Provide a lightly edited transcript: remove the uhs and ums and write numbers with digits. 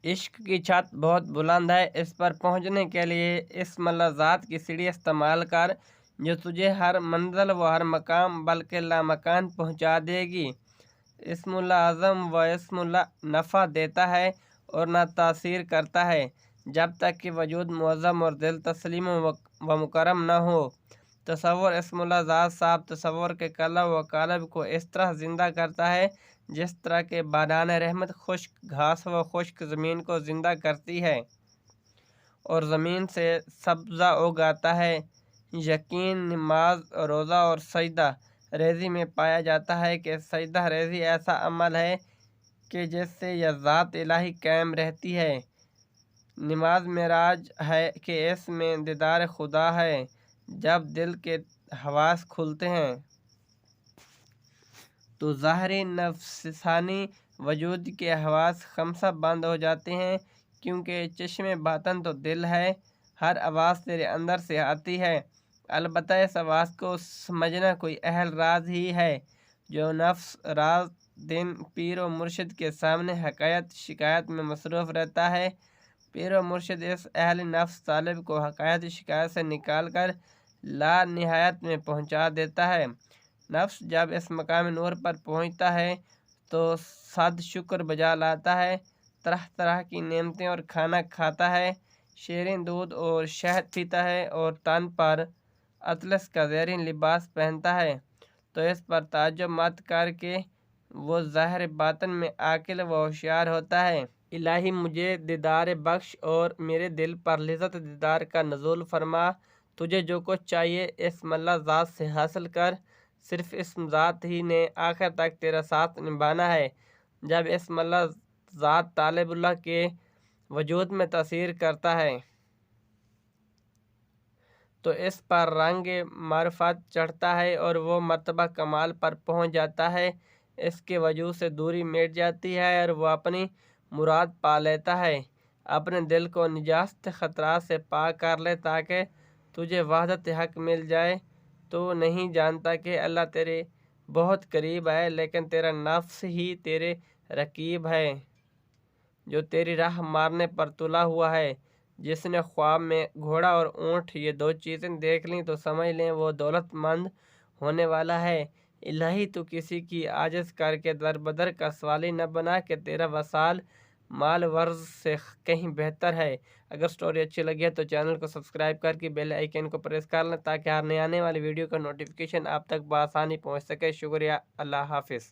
عشق کی چھت بہت بلند ہے، اس پر پہنچنے کے لیے اسم اللہ ذات کی سیڑھی استعمال کر جو تجھے ہر منزل و ہر مقام بلکہ لامکان پہنچا دے گی۔ اسم اللہ اعظم و اسم اللہ نفع دیتا ہے اور نہ تاثیر کرتا ہے جب تک کہ وجود معظم اور دل تسلیم و مکرم نہ ہو۔ تصور اسم اللہ ذات صاحب تصور کے قلب و قالب کو اس طرح زندہ کرتا ہے جس طرح کہ باران رحمت خشک گھاس و خشک زمین کو زندہ کرتی ہے اور زمین سے سبزہ اگاتا ہے۔ یقین، نماز، روزہ اور سجدہ ریزی میں پایا جاتا ہے کہ سجدہ ریزی ایسا عمل ہے کہ جس سے یہ ذات الہی قائم رہتی ہے۔ نماز معراج ہے کہ اس میں دیدار خدا ہے۔ جب دل کے حواس کھلتے ہیں تو ظاہری نفسانی وجود کے حواس خمسہ بند ہو جاتے ہیں، کیونکہ چشم باطن تو دل ہے۔ ہر آواز تیرے اندر سے آتی ہے، البتہ اس آواز کو سمجھنا کوئی اہل راز ہی ہے۔ جو نفس رات دن پیر و مرشد کے سامنے حقائق شکایت میں مصروف رہتا ہے، پیر و مرشد اس اہل نفس طالب کو حقائق شکایت سے نکال کر لا نہایت میں پہنچا دیتا ہے۔ نفس جب اس مقام نور پر پہنچتا ہے تو صد شکر بجا لاتا ہے، طرح طرح کی نعمتیں اور کھانا کھاتا ہے، شیریں دودھ اور شہد پیتا ہے اور تن پر اطلس کا زرین لباس پہنتا ہے، تو اس پر تعجب مت کر کہ وہ ظاہر باطن میں عاقل و ہوشیار ہوتا ہے۔ الہی مجھے دیدار بخش اور میرے دل پر لذت دیدار کا نزول فرما۔ تجھے جو کچھ چاہیے اسم اللہ ذات سے حاصل کر، صرف اسم ذات ہی نے آخر تک تیرا ساتھ نبھانا ہے۔ جب اسم اللہ ذات طالب اللہ کے وجود میں تاثیر کرتا ہے تو اس پر رنگ معرفت چڑھتا ہے اور وہ مرتبہ کمال پر پہنچ جاتا ہے، اس کے وجود سے دوری مٹ جاتی ہے اور وہ اپنی مراد پا لیتا ہے۔ اپنے دل کو نجاست خطرات سے پاک کر لے تاکہ تجھے وحدت حق مل جائے۔ تو نہیں جانتا کہ اللہ تیرے بہت قریب ہے، لیکن تیرا نفس ہی تیرے رقیب ہے جو تیری راہ مارنے پر تلا ہوا ہے۔ جس نے خواب میں گھوڑا اور اونٹ یہ دو چیزیں دیکھ لیں تو سمجھ لیں وہ دولت مند ہونے والا ہے۔ الہی تو کسی کی عاجز کر کے در بدر کا سوالی نہ بنا کہ تیرا وصال مال ورز سے کہیں بہتر ہے۔ اگر سٹوری اچھی لگی ہے تو چینل کو سبسکرائب کر کے بیل آئیکن کو پریس کر لیں تاکہ ہر نئے آنے والی ویڈیو کا نوٹیفیکیشن آپ تک بآسانی پہنچ سکے۔ شکریہ، اللہ حافظ۔